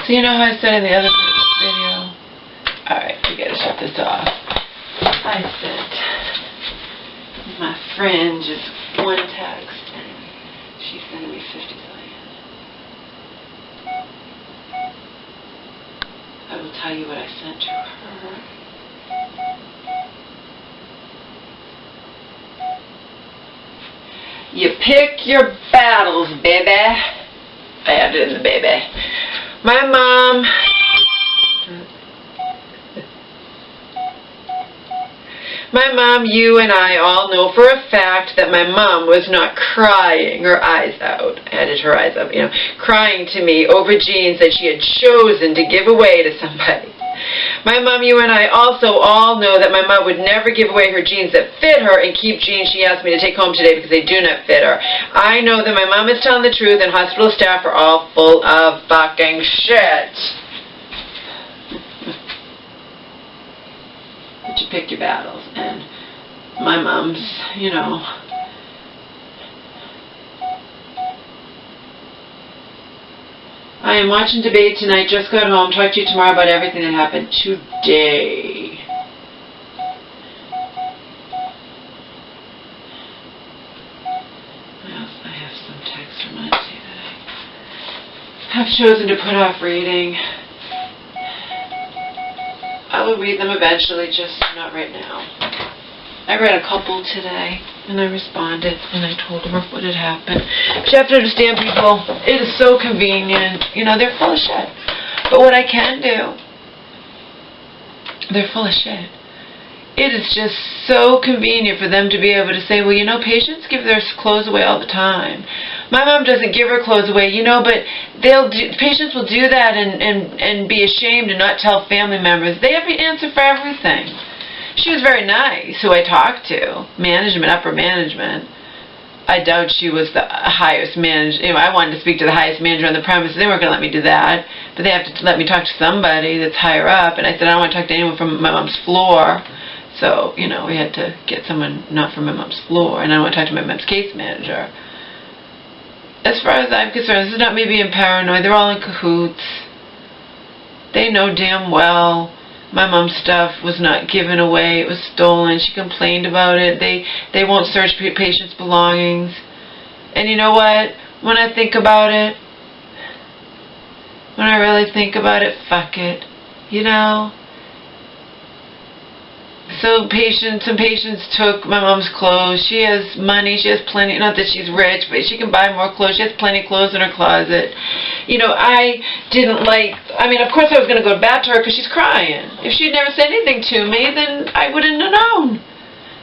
So you know how I said in the other video? Alright, we gotta shut this off. I sent my friend just one text and she's sending me 50 million. I will tell you what I sent to her. You pick your battles, baby. I added in the baby. My mom. My mom, you and I all know for a fact that my mom was not crying her eyes out. I added her eyes up, crying to me over jeans that she had chosen to give away to somebody. My mom, you and I also all know that my mom would never give away her jeans that fit her and keep jeans she asked me to take home today because they do not fit her. I know that my mom is telling the truth and hospital staff are all full of fucking shit. But you pick your battles, and my mom's, I am watching debate tonight, just got home, talk to you tomorrow about everything that happened today. I have some text from Auntie that I have chosen to put off reading. I will read them eventually, just not right now. I read a couple today, and I responded, and I told her what had happened. But you have to understand, people, it is so convenient. They're full of shit. But what I can do, they're full of shit. It is just so convenient for them to be able to say, well, patients give their clothes away all the time. My mom doesn't give her clothes away, but patients will do that and be ashamed and not tell family members. They have the answer for everything. She was very nice, who I talked to, upper management. I doubt she was the highest manager. I wanted to speak to the highest manager on the premises. They weren't going to let me do that, but they have to let me talk to somebody that's higher up. And I said, I don't want to talk to anyone from my mom's floor. So, we had to get someone not from my mom's floor, and I don't want to talk to my mom's case manager. As far as I'm concerned, this is not me being paranoid. They're all in cahoots. They know damn well my mom's stuff was not given away. It was stolen. She complained about it. They won't search patients' belongings. And you know what? When I think about it, when I really think about it, fuck it. So some patients took my mom's clothes. She has money. She has plenty. Not that she's rich, but she can buy more clothes. She has plenty of clothes in her closet. I didn't of course I was going to go back to her because she's crying. If she'd never said anything to me, then I wouldn't have known.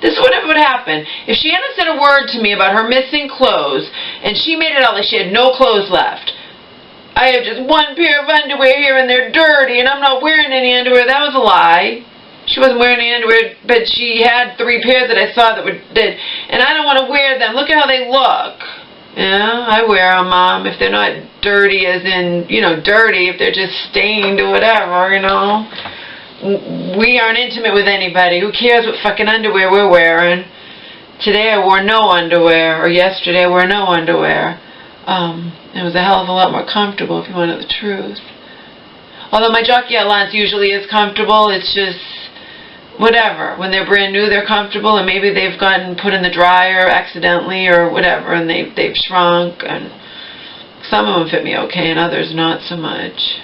This is what would happen. If she hadn't said a word to me about her missing clothes, and she made it out like she had no clothes left. I have just one pair of underwear here, and they're dirty, and I'm not wearing any underwear. That was a lie. She wasn't wearing any underwear, but she had 3 pairs that I saw that and I don't want to wear them. Look at how they look. I wear them, Mom, if they're not dirty as in, dirty, if they're just stained or whatever, We aren't intimate with anybody. Who cares what fucking underwear we're wearing? Today I wore no underwear, or yesterday I wore no underwear. It was a hell of a lot more comfortable, if you want to know the truth. Although my jockey outlines usually is comfortable, it's just whatever. When they're brand new, they're comfortable, and maybe they've gotten put in the dryer accidentally or whatever, and they've shrunk, and some of them fit me okay, and others not so much.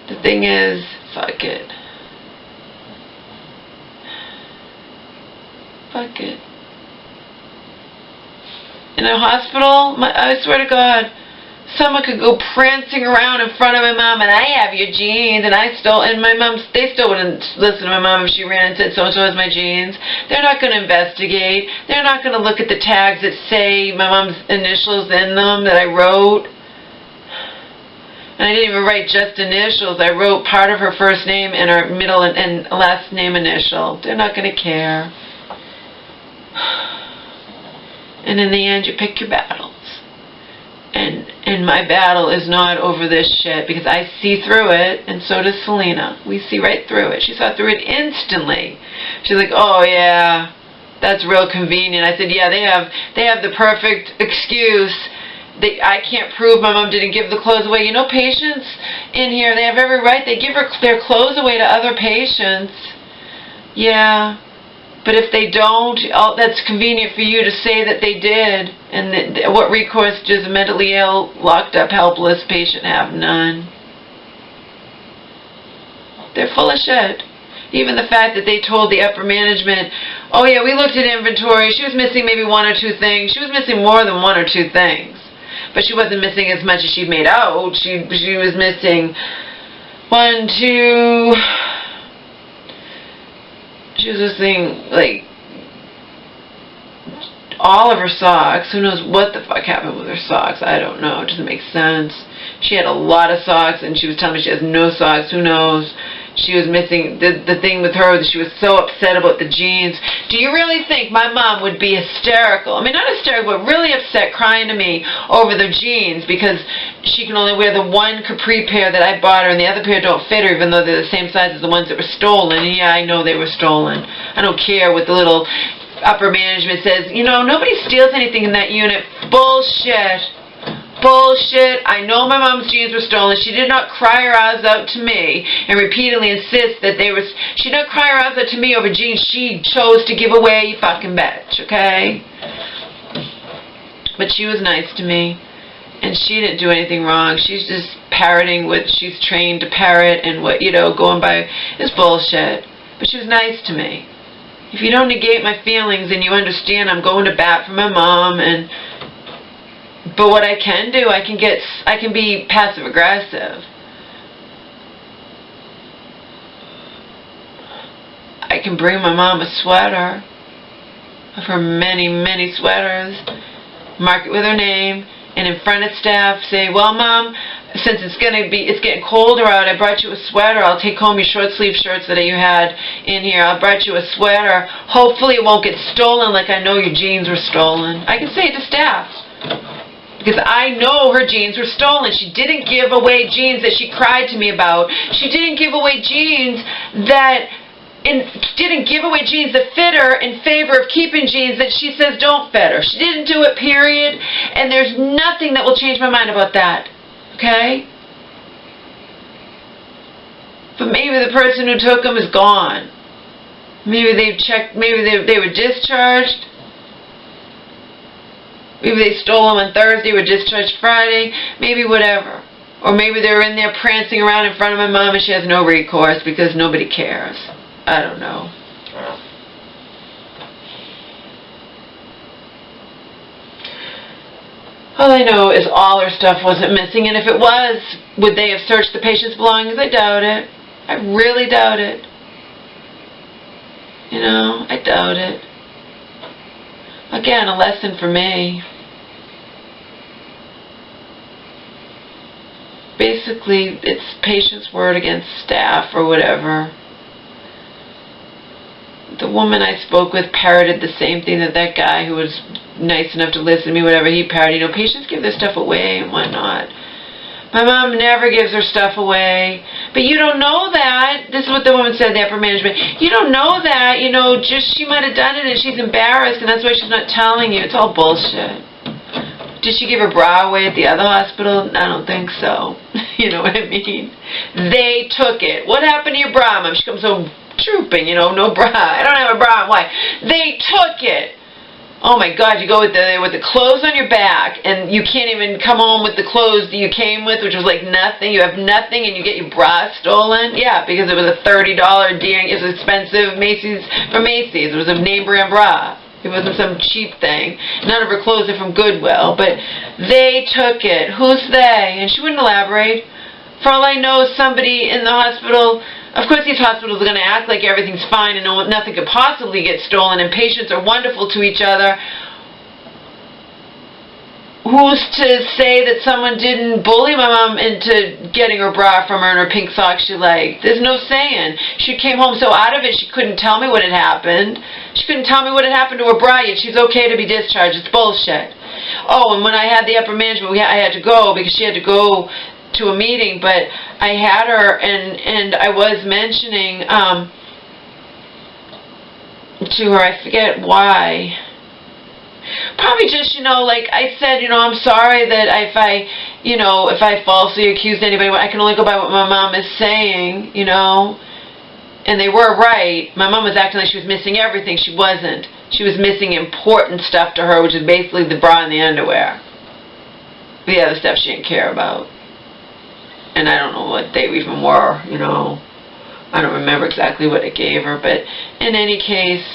The thing is, fuck it. Fuck it. In a hospital, I swear to God, someone could go prancing around in front of my mom, and I have your jeans, and they still wouldn't listen to my mom if she ran and said, so-and-so has my jeans. They're not going to investigate. They're not going to look at the tags that say my mom's initials in them that I wrote. And I didn't even write just initials. I wrote part of her first name and her middle and last name initial. They're not going to care. And in the end, you pick your battles. And my battle is not over this shit, because I see through it, and so does Selena. We see right through it. She saw through it instantly. She's like, oh yeah, that's real convenient. I said, yeah, they have the perfect excuse. I can't prove my mom didn't give the clothes away. You know, patients in here, they have every right. They give their clothes away to other patients. Yeah. But if they don't, that's convenient for you to say that they did. And what recourse does a mentally ill, locked up, helpless patient have? None. They're full of shit. Even the fact that they told the upper management, oh yeah, we looked at inventory, she was missing maybe 1 or 2 things. She was missing more than 1 or 2 things. But she wasn't missing as much as she made out. She was missing 1, 2... She was missing, like, all of her socks. Who knows what the fuck happened with her socks? I don't know. It doesn't make sense. She had a lot of socks, and she was telling me she has no socks. Who knows? She was missing, the thing with her, that she was so upset about the jeans. Do you really think my mom would be hysterical? I mean, not hysterical, but really upset, crying to me over the jeans because she can only wear the 1 capri pair that I bought her, and the other pair don't fit her, even though they're the same size as the ones that were stolen. And yeah, I know they were stolen. I don't care what the little upper management says. You know, nobody steals anything in that unit. Bullshit. Bullshit. I know my mom's jeans were stolen. She did not cry her eyes out to me and repeatedly insist that they were... She did not cry her eyes out to me over jeans she chose to give away, you fucking bitch, okay? But she was nice to me, and she didn't do anything wrong. She's just parroting what she's trained to parrot and what, you know, going by... It's bullshit. But she was nice to me. If you don't negate my feelings and you understand I'm going to bat for my mom, and... But what I can do, I can be passive aggressive. I can bring my mom a sweater of her many, many sweaters, mark it with her name, and in front of staff say, well, Mom, since it's getting colder out, I brought you a sweater. I'll take home your short sleeve shirts that you had in here. I brought you a sweater. Hopefully it won't get stolen like I know your jeans were stolen. I can say it to staff. Because I know her jeans were stolen. She didn't give away jeans that she cried to me about. She didn't give away jeans that fit her in favor of keeping jeans that she says don't fit her. She didn't do it, period. And there's nothing that will change my mind about that. Okay? But maybe the person who took them is gone. Maybe they've checked, maybe they were discharged. Maybe they stole them on Thursday, were discharged Friday, maybe whatever. Or maybe they're in there prancing around in front of my mom and she has no recourse because nobody cares. I don't know. All I know is all her stuff wasn't missing, and if it was, would they have searched the patient's belongings? I doubt it. I really doubt it. You know, I doubt it. Again, a lesson for me. Basically, it's patient's word against staff or whatever. The woman I spoke with parroted the same thing that guy who was nice enough to listen to me, whatever, he parroted. You know, patients give their stuff away and whatnot. My mom never gives her stuff away. But you don't know that. This is what the woman said, the upper management. You don't know that. You know, just she might have done it and she's embarrassed and that's why she's not telling you. It's all bullshit. Did she give her bra away at the other hospital? I don't think so. You know what I mean? They took it. What happened to your bra, Mom? She comes home drooping, you know, no bra. I don't have a bra. Why? They took it. Oh my God, you go with the clothes on your back and you can't even come home with the clothes that you came with, which was like nothing. You have nothing and you get your bra stolen? Yeah, because it was a $30 it was expensive from Macy's. It was a name brand bra. It wasn't some cheap thing. None of her clothes are from Goodwill, but they took it. Who's they? And she wouldn't elaborate. For all I know, somebody in the hospital... Of course, these hospitals are going to act like everything's fine and nothing could possibly get stolen, and patients are wonderful to each other. Who's to say that someone didn't bully my mom into getting her bra from her and her pink socks she liked? There's no saying. She came home so out of it, she couldn't tell me what had happened. She couldn't tell me what had happened to her bra, yet she's okay to be discharged. It's bullshit. Oh, and when I had the upper management, I had to go because she had to go to a meeting, but I had her and I was mentioning to her, I forget why, Probably just, like I said, I'm sorry that if I falsely accused anybody, I can only go by what my mom is saying, and they were right. My mom was acting like she was missing everything. She wasn't. She was missing important stuff to her, which is basically the bra and the underwear. The other stuff she didn't care about. And I don't know what they even were, I don't remember exactly what it gave her, but in any case,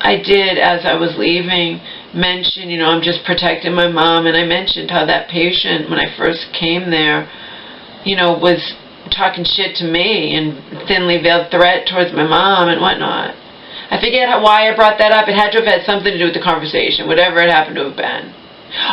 I did, as I was leaving, mention, I'm just protecting my mom, and I mentioned how that patient, when I first came there, was talking shit to me and thinly veiled threat towards my mom and whatnot. I forget why I brought that up. It had to have had something to do with the conversation, whatever it happened to have been.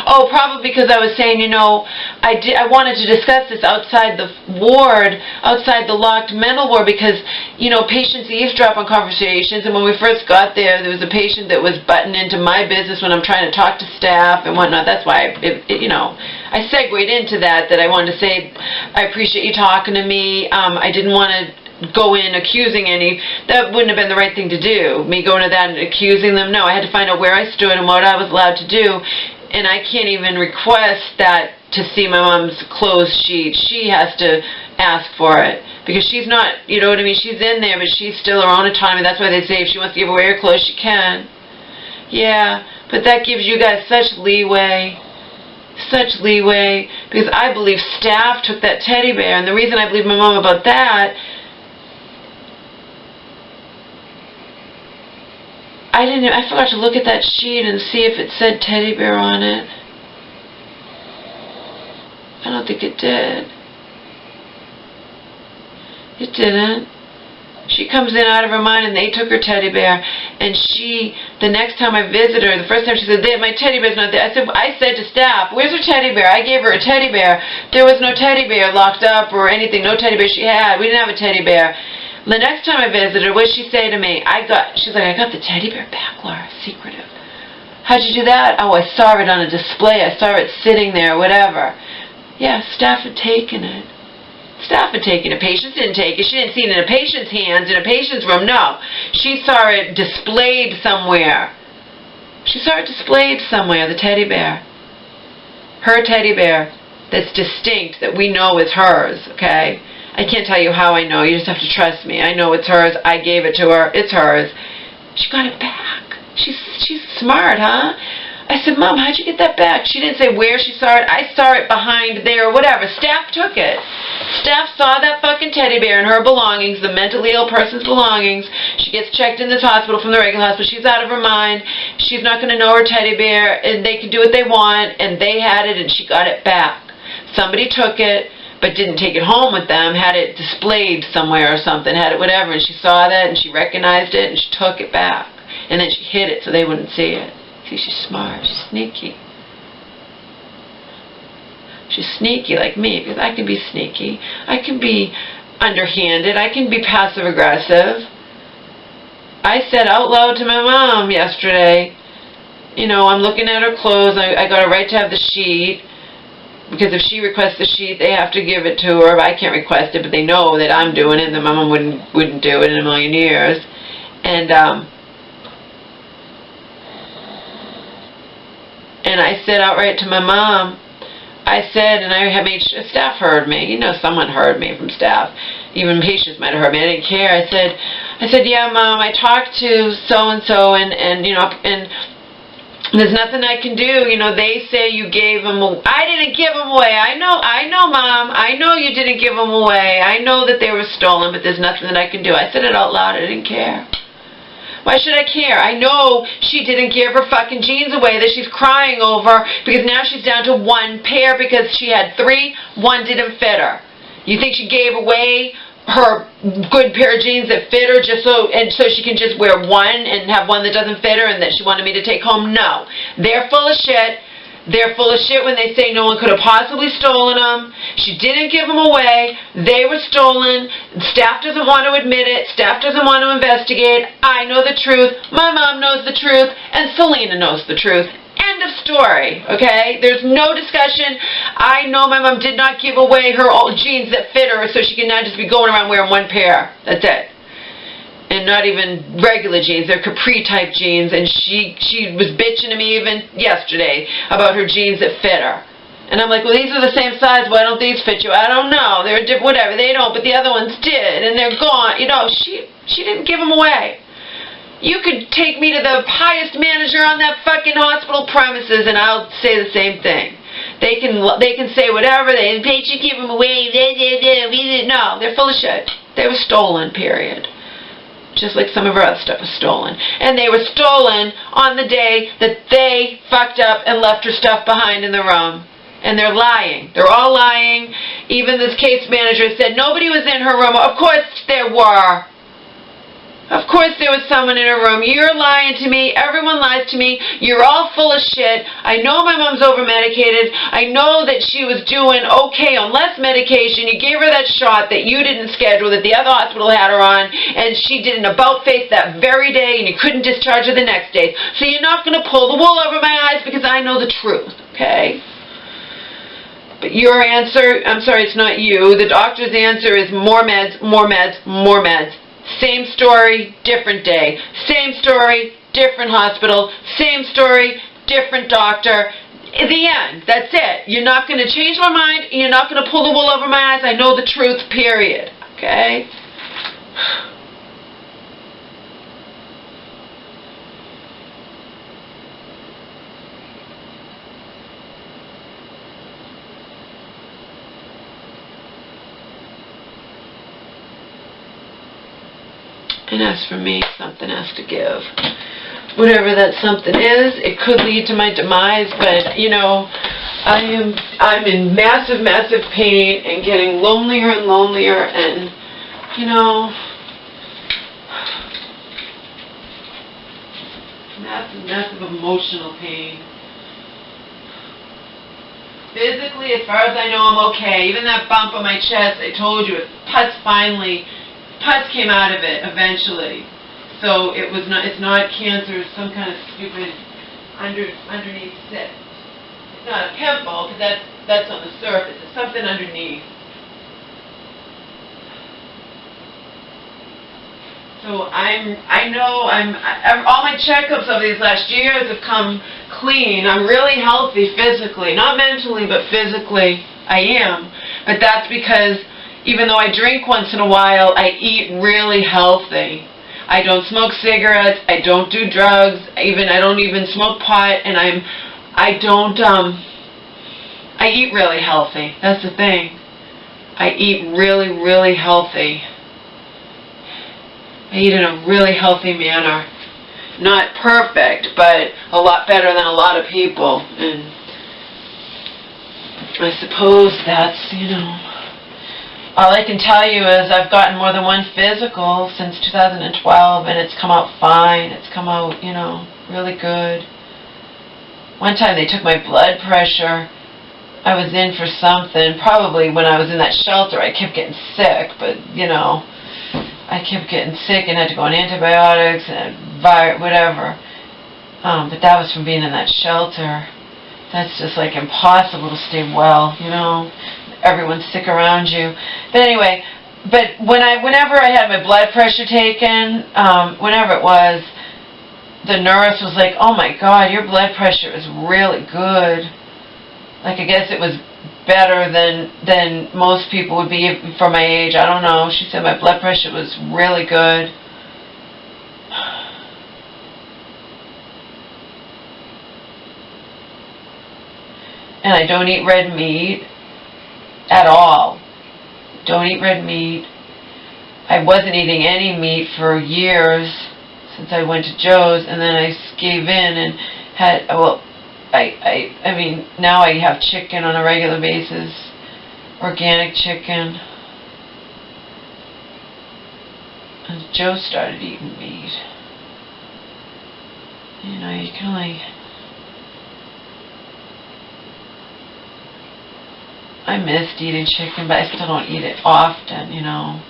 Oh, probably because I was saying, I wanted to discuss this outside the ward, outside the locked mental ward, because, patients eavesdrop on conversations, and when we first got there was a patient that was butting into my business when I'm trying to talk to staff and whatnot. That's why, I segued into that I wanted to say, I appreciate you talking to me. I didn't want to go in accusing that wouldn't have been the right thing to do, me going to that and accusing them. No, I had to find out where I stood and what I was allowed to do, and I can't even request that to see my mom's clothes sheet. She has to ask for it, because she's not, you know what I mean, she's in there, but she's still her own autonomy. That's why they say if she wants to give away her clothes, she can. Yeah, but that gives you guys such leeway, because I believe staff took that teddy bear, and the reason I believe my mom about that, I forgot to look at that sheet and see if it said teddy bear on it. I don't think it did. It didn't. She comes in out of her mind, and they took her teddy bear, and the next time I visited her, the first time she said, my teddy bear's not there. I said to staff, where's her teddy bear? I gave her a teddy bear. There was no teddy bear locked up or anything, no teddy bear she had. We didn't have a teddy bear. The next time I visited her, what did she say to me? She's like, I got the teddy bear back, Laura, secretive. How'd you do that? Oh, I saw it on a display. I saw it sitting there, whatever. Yeah, staff had taken it. Staff had taken it. Patients didn't take it. She didn't see it in a patient's hands, in a patient's room. No. She saw it displayed somewhere. She saw it displayed somewhere, the teddy bear. Her teddy bear that's distinct, that we know is hers, okay? I can't tell you how I know. You just have to trust me. I know it's hers. I gave it to her. It's hers. She got it back. She's smart, huh? I said, Mom, how'd you get that back? She didn't say where she saw it. I saw it behind there, whatever. Staff took it. Staff saw that fucking teddy bear and her belongings, the mentally ill person's belongings. She gets checked in this hospital from the regular hospital. She's out of her mind. She's not going to know her teddy bear, and they can do what they want, and they had it, and she got it back. Somebody took it, but didn't take it home with them, had it displayed somewhere or something, had it whatever, and she saw that, and she recognized it, and she took it back. And then she hid it so they wouldn't see it. See, she's smart. She's sneaky. She's sneaky like me, because I can be sneaky. I can be underhanded. I can be passive-aggressive. I said out loud to my mom yesterday, I'm looking at her clothes. I got a right to have the sheet. Because if she requests the sheet, they have to give it to her. But I can't request it, but they know that I'm doing it, and my mom wouldn't do it in a million years. And I said outright to my mom, I said, and I made sure staff heard me. Someone heard me from staff. Even patients might have heard me. I didn't care. I said, yeah, Mom, I talked to so-and-so, and there's nothing I can do. They say you gave them away. I didn't give them away. I know, Mom. I know you didn't give them away. I know that they were stolen, but there's nothing that I can do. I said it out loud. I didn't care. Why should I care? I know she didn't give her fucking jeans away that she's crying over, because now she's down to one pair because she had 3. One didn't fit her. You think she gave away her good pair of jeans that fit her just so she can just wear one and have one that doesn't fit her and that she wanted me to take home? No. They're full of shit. They're full of shit when they say no one could have possibly stolen them. She didn't give them away. They were stolen. Staff doesn't want to admit it. Staff doesn't want to investigate. I know the truth. My mom knows the truth. And Selena knows the truth. And End of story, okay? There's no discussion. I know my mom did not give away her old jeans that fit her so she can now just be going around wearing one pair. That's it. And not even regular jeans. They're capri-type jeans, and she was bitching to me even yesterday about her jeans that fit her. And I'm like, well, these are the same size. Why don't these fit you? I don't know. They're different, whatever. They don't, but the other ones did, and they're gone. You know, she didn't give them away. You could take me to the highest manager on that fucking hospital premises, and I'll say the same thing. They can say whatever. They should give them away. No, they're full of shit. They were stolen, period. Just like some of our other stuff was stolen. And they were stolen on the day that they fucked up and left her stuff behind in the room. And they're lying. They're all lying. Even this case manager said nobody was in her room. Of course there were. Of course there was someone in her room. You're lying to me. Everyone lies to me. You're all full of shit. I know my mom's over-medicated. I know that she was doing okay on less medication. You gave her that shot that you didn't schedule, that the other hospital had her on, and she did an about-face that very day, and you couldn't discharge her the next day. So you're not going to pull the wool over my eyes because I know the truth, okay? But your answer, I'm sorry, it's not you. The doctor's answer is more meds, more meds, more meds. Same story, different day. Same story, different hospital. Same story, different doctor. In the end, that's it. You're not going to change my mind. You're not going to pull the wool over my eyes. I know the truth, period. Okay? And as for me, something has to give. Whatever that something is, it could lead to my demise, but, you know, I'm in massive, massive pain and getting lonelier and lonelier and, you know, massive, massive emotional pain. Physically, as far as I know, I'm okay. Even that bump on my chest, I told you, pus came out of it eventually. So it's not cancer, it's some kind of stupid underneath cyst. It's not a pimple, because that's on the surface. It's something underneath. So I know all my checkups over these last years have come clean. I'm really healthy physically, not mentally, but physically I am. But that's because even though I drink once in a while, I eat really healthy. I don't smoke cigarettes. I don't do drugs. I don't even smoke pot. And I eat really healthy. That's the thing. I eat really, really healthy. I eat in a really healthy manner. Not perfect, but a lot better than a lot of people. And I suppose that's, you know, all I can tell you is I've gotten more than one physical since 2012, and it's come out fine. It's come out, you know, really good. One time they took my blood pressure. I was in for something. Probably when I was in that shelter, I kept getting sick, but, you know, I kept getting sick and had to go on antibiotics and whatever. But that was from being in that shelter. That's just like impossible to stay well, you know. Everyone's sick around you. But anyway, whenever I had my blood pressure taken, whenever it was, the nurse was like, "Oh my God, your blood pressure is really good." Like, I guess it was better than most people would be for my age. I don't know. She said my blood pressure was really good. And I don't eat red meat at all. Don't eat red meat. I wasn't eating any meat for years since I went to Joe's, and then I gave in and had, well, I mean, now I have chicken on a regular basis, organic chicken. And Joe started eating meat. You know, you can only... I missed eating chicken, but I still don't eat it often, you know.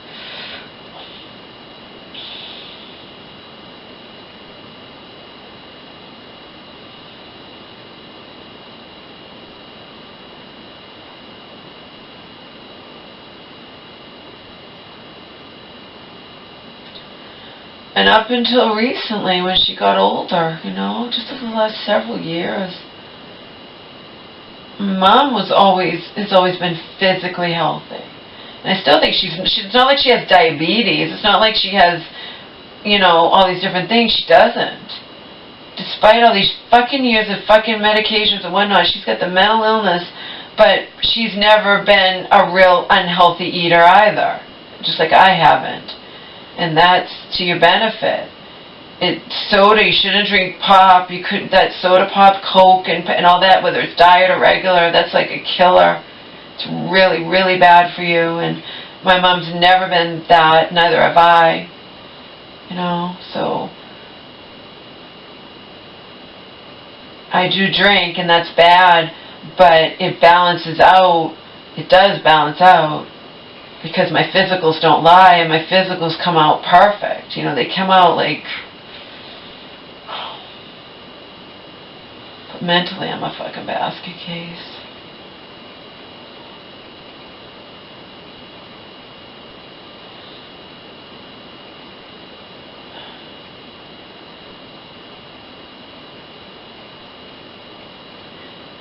And up until recently, when she got older, you know, just over the last several years, Mom has always been physically healthy. And I still think it's not like she has diabetes. It's not like she has, you know, all these different things. She doesn't. Despite all these fucking years of fucking medications and whatnot, she's got the mental illness, but she's never been a real unhealthy eater either. Just like I haven't. And that's to your benefit. Soda, you shouldn't drink pop. You couldn't, that soda pop, Coke, and all that, whether it's diet or regular, that's like a killer. It's really, really bad for you. And my mom's never been that, neither have I. You know, so I do drink, and that's bad, but it balances out. It does balance out. Because my physicals don't lie, and my physicals come out perfect. You know, they come out like... But mentally, I'm a fucking basket case.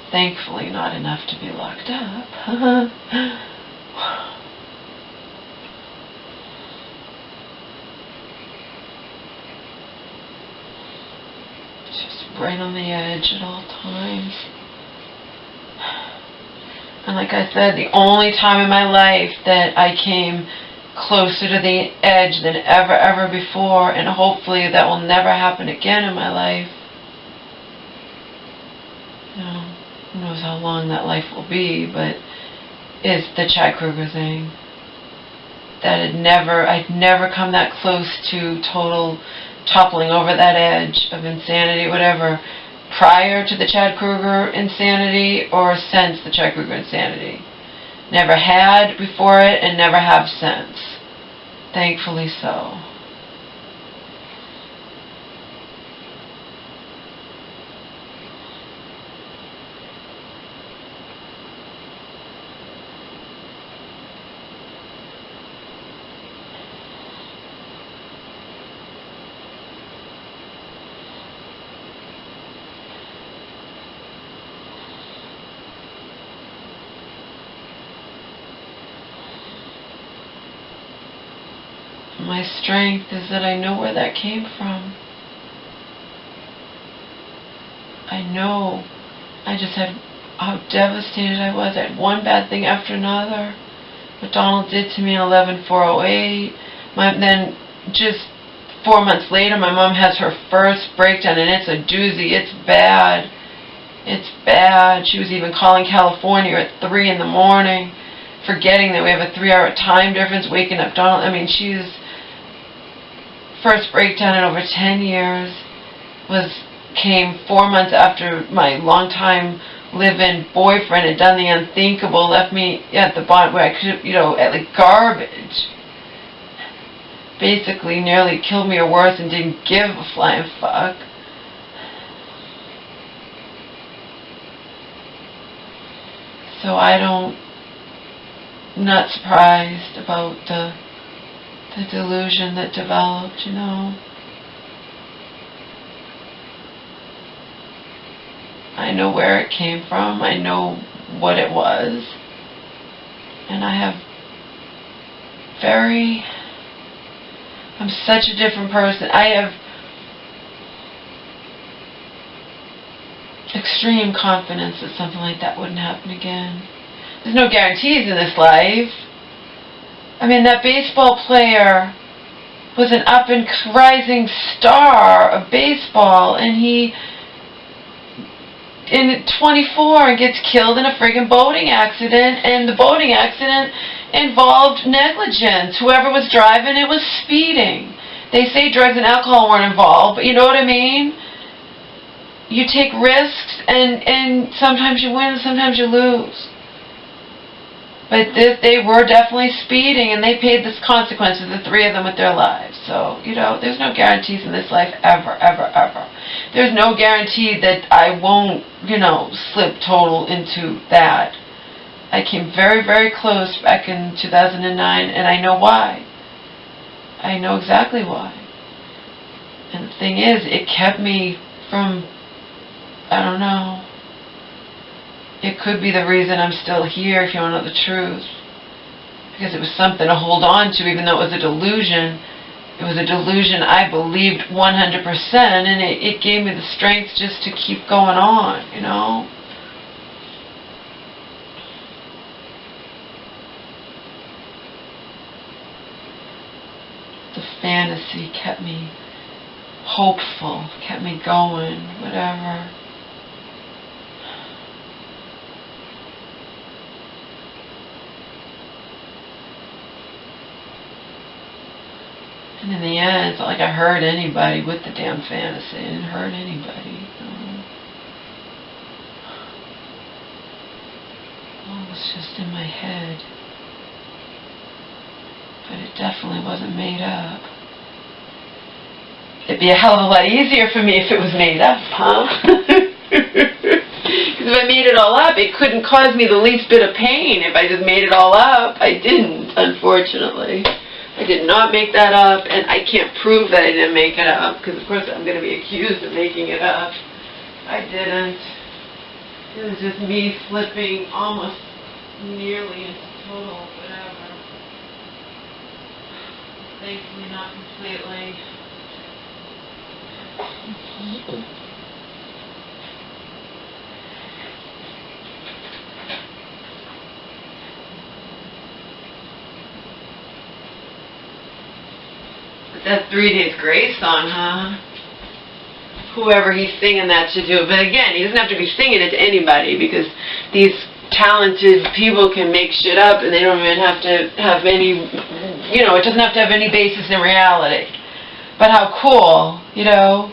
Thankfully, not enough to be locked up. Right on the edge at all times. And like I said, the only time in my life that I came closer to the edge than ever before, and hopefully that will never happen again in my life. You know, who knows how long that life will be, but is the Chad Kroeger thing. That I'd never come that close to total toppling over that edge of insanity, whatever, prior to the Chad Kroeger insanity or since the Chad Kroeger insanity. Never had before it and never have since. Thankfully so. My strength is that I know where that came from. I know. I just had how devastated I was. I had one bad thing after another. What Donald did to me in 11/4/08. Then just 4 months later, my mom has her first breakdown, and it's a doozy. It's bad. It's bad. She was even calling California at 3 in the morning, forgetting that we have a 3-hour time difference, waking up Donald. I mean, she's... First breakdown in over 10 years came 4 months after my longtime live-in boyfriend had done the unthinkable, left me at the bottom where I could, you know, at like garbage. Basically nearly killed me or worse and didn't give a flying fuck. So I'm not surprised about the delusion that developed, you know. I know where it came from. I know what it was. And I'm such a different person. I have extreme confidence that something like that wouldn't happen again. There's no guarantees in this life. I mean, that baseball player was an up-and-rising star of baseball, and he, in 24, gets killed in a friggin' boating accident, and the boating accident involved negligence. Whoever was driving it was speeding. They say drugs and alcohol weren't involved, but you know what I mean? You take risks, and sometimes you win, and sometimes you lose. But they were definitely speeding, and they paid the consequences, the 3 of them, with their lives. So, you know, there's no guarantees in this life, ever. There's no guarantee that I won't, you know, slip total into that. I came very close back in 2009, and I know why. I know exactly why. And the thing is, it kept me from, I don't know, it could be the reason I'm still here, if you want to know the truth. Because it was something to hold on to, even though it was a delusion. It was a delusion I believed 100%, and it gave me the strength just to keep going on, you know? The fantasy kept me hopeful, kept me going, whatever. And in the end, it's not like I hurt anybody with the damn fantasy. I didn't hurt anybody. It was just in my head. But it definitely wasn't made up. It'd be a hell of a lot easier for me if it was made up, huh? Because if I made it all up, it couldn't cause me the least bit of pain. If I just made it all up, I didn't, unfortunately. I did not make that up, and I can't prove that I didn't make it up, because of course I'm going to be accused of making it up. I didn't. It was just me slipping almost nearly into total whatever. Thankfully not completely. That 3 Days Grace song, huh? Whoever he's singing that to do. But again, he doesn't have to be singing it to anybody, because these talented people can make shit up and they don't even have to have any, you know, it doesn't have to have any basis in reality. But how cool, you know?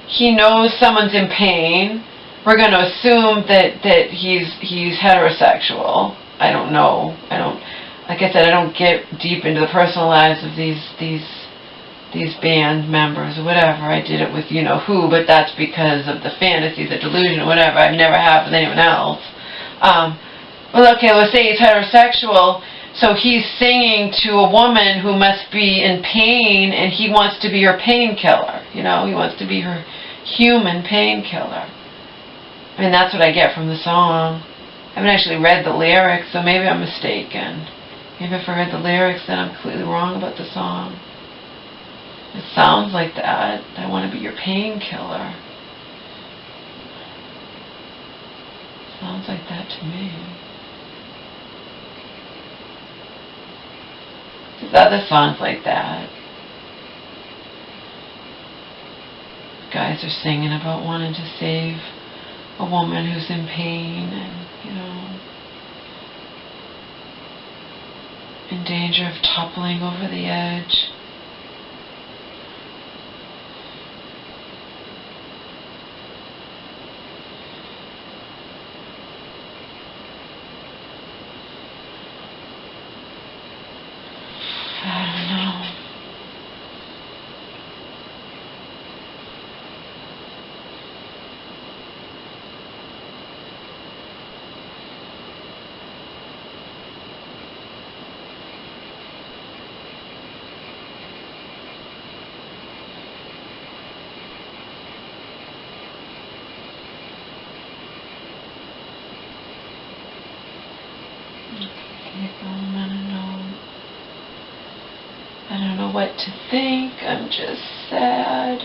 He knows someone's in pain. We're going to assume that he's heterosexual. I don't know. Like I said, I don't get deep into the personal lives of these band members or whatever. I did it with you know who, but that's because of the fantasy, the delusion, or whatever. I've never had with anyone else. Well, okay, let's say he's heterosexual, so he's singing to a woman who must be in pain, and he wants to be her painkiller. You know, he wants to be her human painkiller. I mean, that's what I get from the song. I haven't actually read the lyrics, so maybe I'm mistaken. Maybe if I read the lyrics, then I'm completely wrong about the song. It sounds like that. I want to be your painkiller. Sounds like that to me. There's other songs like that. Guys are singing about wanting to save a woman who's in pain and, you know, in danger of toppling over the edge. I don't know. I don't know what to think. I'm just sad.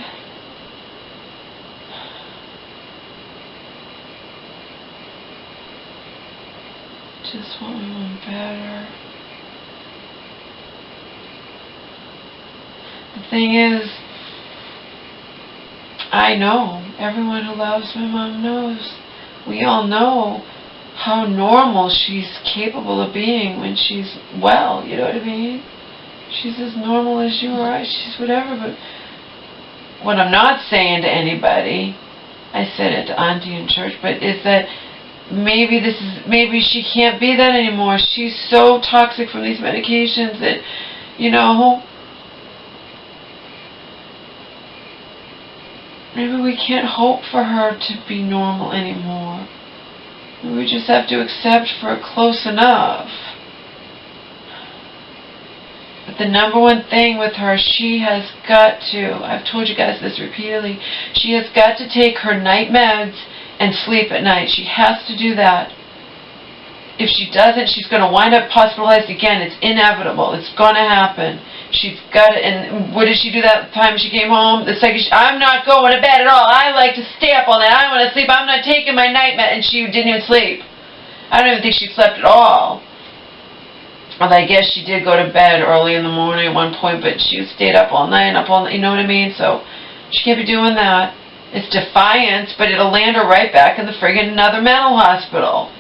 Just want one better. The thing is, I know. Everyone who loves my mom knows. We all know how normal she's capable of being when she's well, you know what I mean? She's as normal as you are. She's whatever, but what I'm not saying to anybody, I said it to Auntie in church, but is that maybe she can't be that anymore. She's so toxic from these medications that, you know, maybe we can't hope for her to be normal anymore. We just have to accept for close enough. But the number one thing with her, she has got to, I've told you guys this repeatedly, she has got to take her night meds and sleep at night. She has to do that. If she doesn't, she's going to wind up hospitalized again. It's inevitable. It's going to happen. She's got it. And what did she do that time she came home? The second I'm not going to bed at all. I like to stay up all night. I want to sleep. I'm not taking my night med. And she didn't even sleep. I don't even think she slept at all. Well, I guess she did go to bed early in the morning at one point, but she stayed up all night, you know what I mean? So she can't be doing that. It's defiance, but it'll land her right back in the friggin' another mental hospital.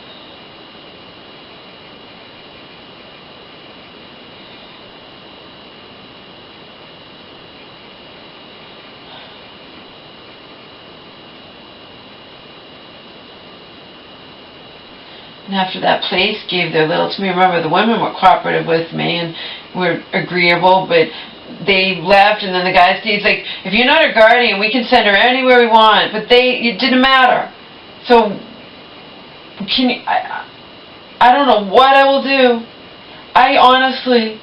And after that place gave their little to me, remember the women were cooperative with me and were agreeable, but they left, and then the guy stayed. He's like, if you're not her guardian, we can send her anywhere we want, but it didn't matter. So, I don't know what I will do. Auntie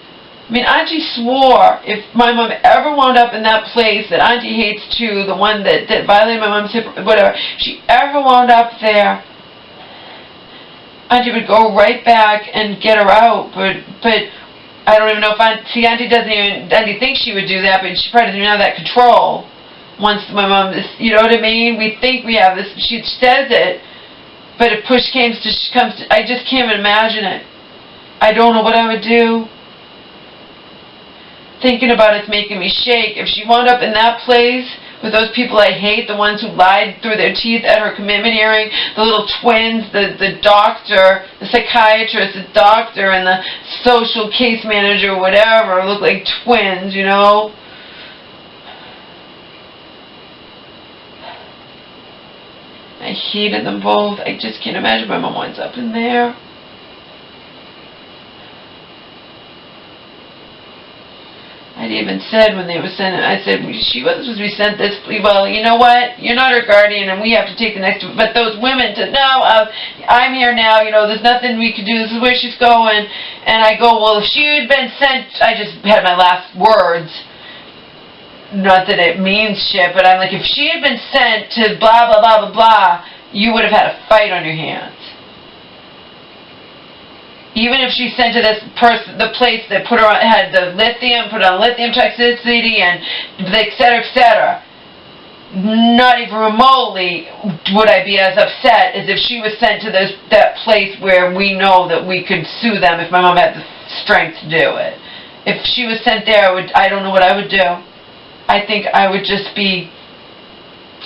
swore if my mom ever wound up in that place that Auntie hates too, the one that violated my mom's hip, whatever, if she ever wound up there, Auntie would go right back and get her out, but I don't even know if Auntie thinks she would do that, but she probably doesn't even have that control. Once my mom is, you know what I mean? We think we have this, she says it, but if push comes to, I just can't even imagine it. I don't know what I would do. Thinking about it's making me shake. If she wound up in that place with those people I hate, the ones who lied through their teeth at her commitment hearing, the little twins, the doctor, the psychiatrist, the doctor, and the social case manager, whatever, look like twins, you know? I hated them both. I just can't imagine my mom winds up in there. I'd even said when they were sent, I said, she wasn't supposed to be sent this, well, you know what, you're not her guardian and we have to take the next, but those women no, I'm here now, you know, there's nothing we can do, this is where she's going, and I go, well, if she had been sent, I just had my last words, not that it means shit, but I'm like, if she had been sent to blah, blah, blah, blah, blah, you would have had a fight on your hands. Even if she sent to this person, the place that had the lithium, put on lithium toxicity and et cetera, not even remotely would I be as upset as if she was sent to that place where we know that we could sue them if my mom had the strength to do it. If she was sent there, I don't know what I would do. I think I would just be,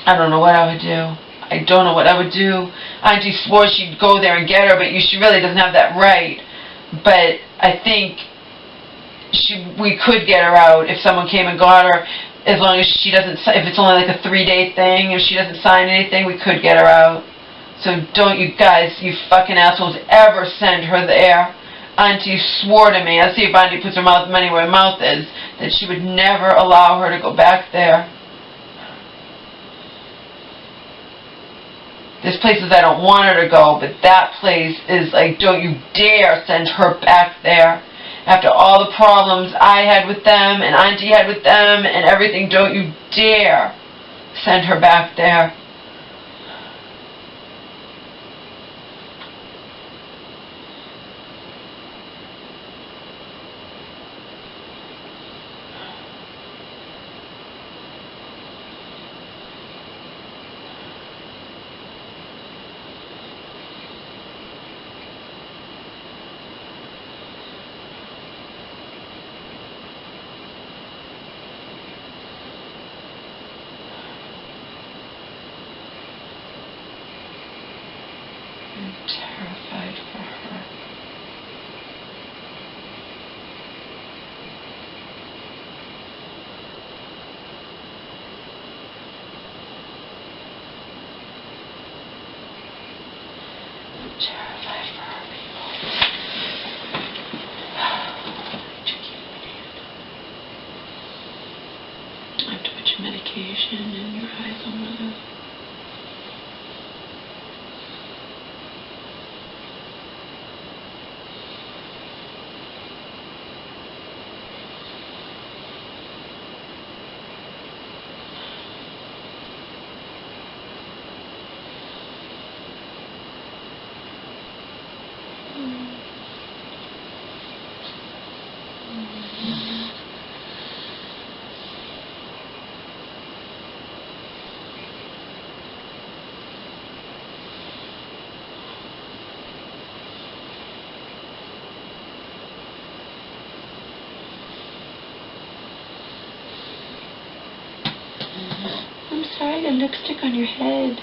I don't know what I would do. I don't know what I would do. Auntie swore she'd go there and get her, but she really doesn't have that right. But I think we could get her out if someone came and got her, as long as she doesn't, if it's only like a 3-day thing, if she doesn't sign anything, we could get her out. So don't you guys, you fucking assholes, ever send her there. Auntie swore to me, I'll see if Auntie puts her money where her mouth is, that she would never allow her to go back there. There's places I don't want her to go, but that place is like, don't you dare send her back there. After all the problems I had with them, and Auntie had with them, and everything, don't you dare send her back there. I'm terrified for her. I'm terrified for her, people. I have to put your medication in your eyes on my lip. I'm sorry, I got lipstick on your head.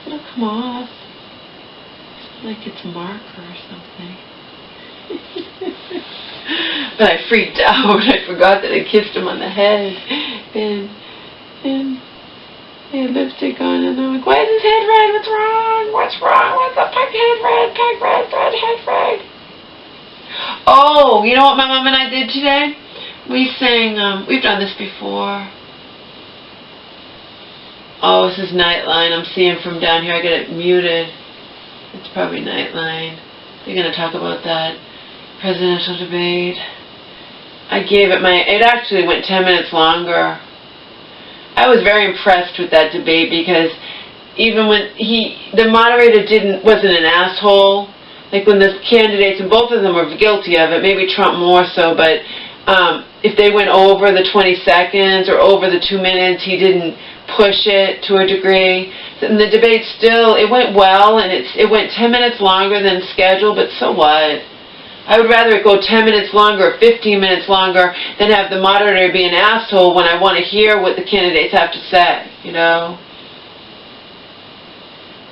It'll come off. It's like it's a marker or something. But I freaked out. I forgot that I kissed him on the head. And he had lipstick on, and I'm like, why is his head red? What's wrong? What's wrong? What's up? Peg head red, head red. Oh, you know what my mom and I did today? We sang, we've done this before. Oh, this is Nightline. I'm seeing from down here. I got it muted. It's probably Nightline. They're going to talk about that presidential debate. I gave it it actually went 10 minutes longer. I was very impressed with that debate because even when the moderator wasn't an asshole, like when the candidates, and both of them were guilty of it, maybe Trump more so, but if they went over the 20 seconds or over the 2 minutes, he didn't push it to a degree. And the debate still, it went well, and it went 10 minutes longer than scheduled, but so what? I would rather it go 10 minutes longer or 15 minutes longer than have the moderator be an asshole when I want to hear what the candidates have to say, you know?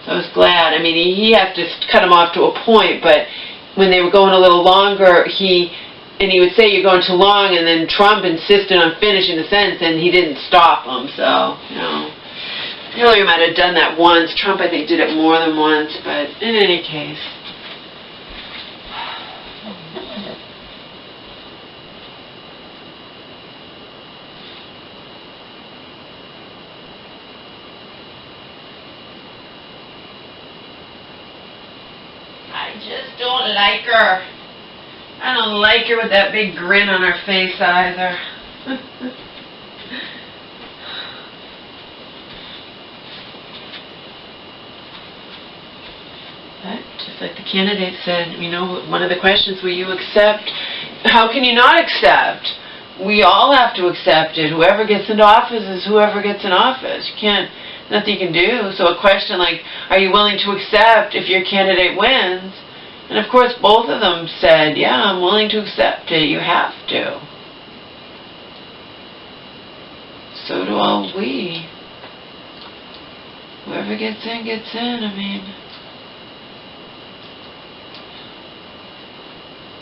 So I was glad. I mean, he had to cut him off to a point, but when they were going a little longer, he would say, you're going too long, and then Trump insisted on finishing the sentence, and he didn't stop him, so, you know. Hillary might have done that once. Trump, I think, did it more than once, but in any case. I just don't like her. I don't like her with that big grin on her face either. But just like the candidate said, you know, one of the questions, will you accept? How can you not accept? We all have to accept it. Whoever gets into office is whoever gets in office. You can't, nothing you can do. So a question like, are you willing to accept if your candidate wins? And of course both of them said, yeah, I'm willing to accept it. You have to. So do all we. Whoever gets in, gets in. I mean,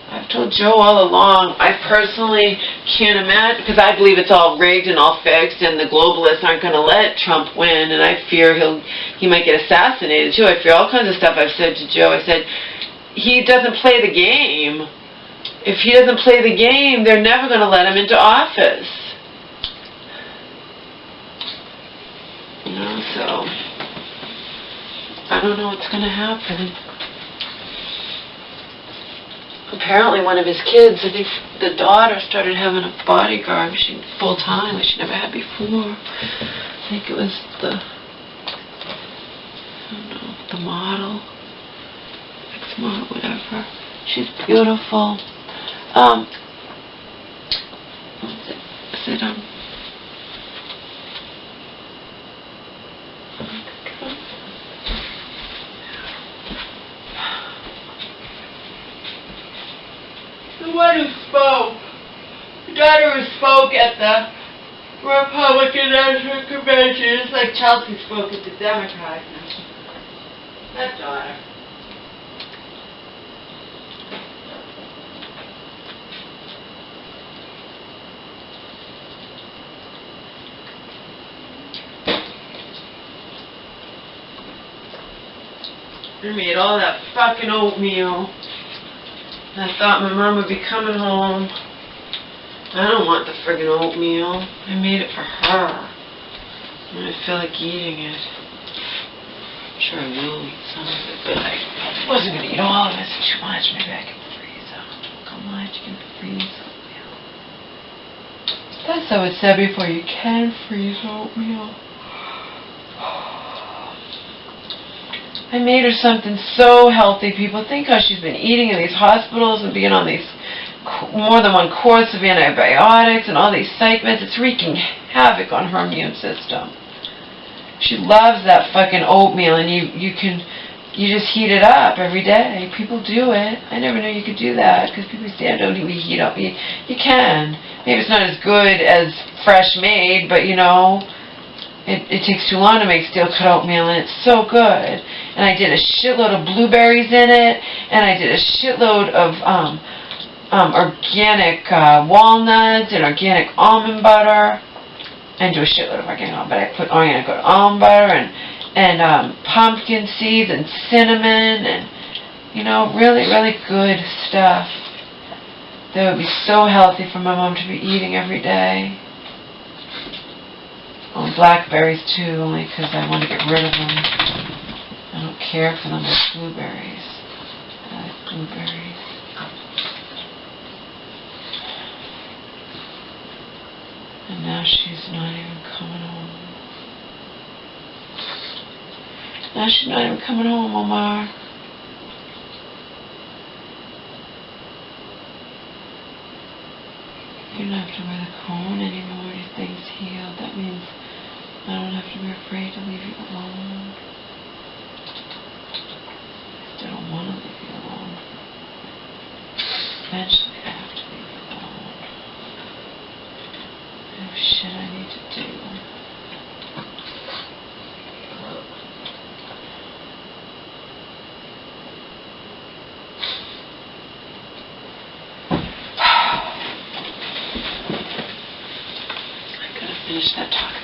I've told Joe all along, I personally can't imagine, because I believe it's all rigged and all fixed, and the globalists aren't going to let Trump win, and I fear he might get assassinated too. I fear all kinds of stuff. I've said to Joe, I said, he doesn't play the game. If he doesn't play the game, they're never going to let him into office. You know, so I don't know what's going to happen. Apparently one of his kids, I think the daughter, started having a bodyguard full time, which she never had before. I think it was the model, ex-model, whatever. She's beautiful. What was it? Is it, the one who spoke, the daughter who spoke at the Republican National Convention, it's like Chelsea spoke at the Democratic National Convention. That daughter. I made all that fucking oatmeal. I thought my mom would be coming home. I don't want the friggin' oatmeal. I made it for her. And I feel like eating it. I'm sure I will eat some of it, but I wasn't going to eat all of it. It's too much. Maybe I can freeze them. How much you can freeze oatmeal? That's what it said before. You can freeze oatmeal. I made her something so healthy. People think how she's been eating in these hospitals and being on these more than one course of antibiotics and all these psych meds. It's wreaking havoc on her immune system. She loves that fucking oatmeal, and you just heat it up every day. People do it. I never knew you could do that, because people say, don't we heat up? You can. Maybe it's not as good as fresh made, but you know, it takes too long to make steel-cut oatmeal, and it's so good. And I did a shitload of blueberries in it, and I did a shitload of organic walnuts and organic almond butter. I didn't do a shitload of organic almond, but I put organic almond butter and pumpkin seeds and cinnamon and, you know, really, really good stuff that would be so healthy for my mom to be eating every day. Oh, blackberries too, only because I want to get rid of them. I don't care for them like blueberries. I like blueberries. And now she's not even coming home. Now she's not even coming home, Omar. You don't have to wear the cone anymore. Your thing's healed. That means I don't have to be afraid to leave you alone. I still don't want to leave you alone. Eventually I have to leave you alone. I have shit I need to do. I gotta finish that talk.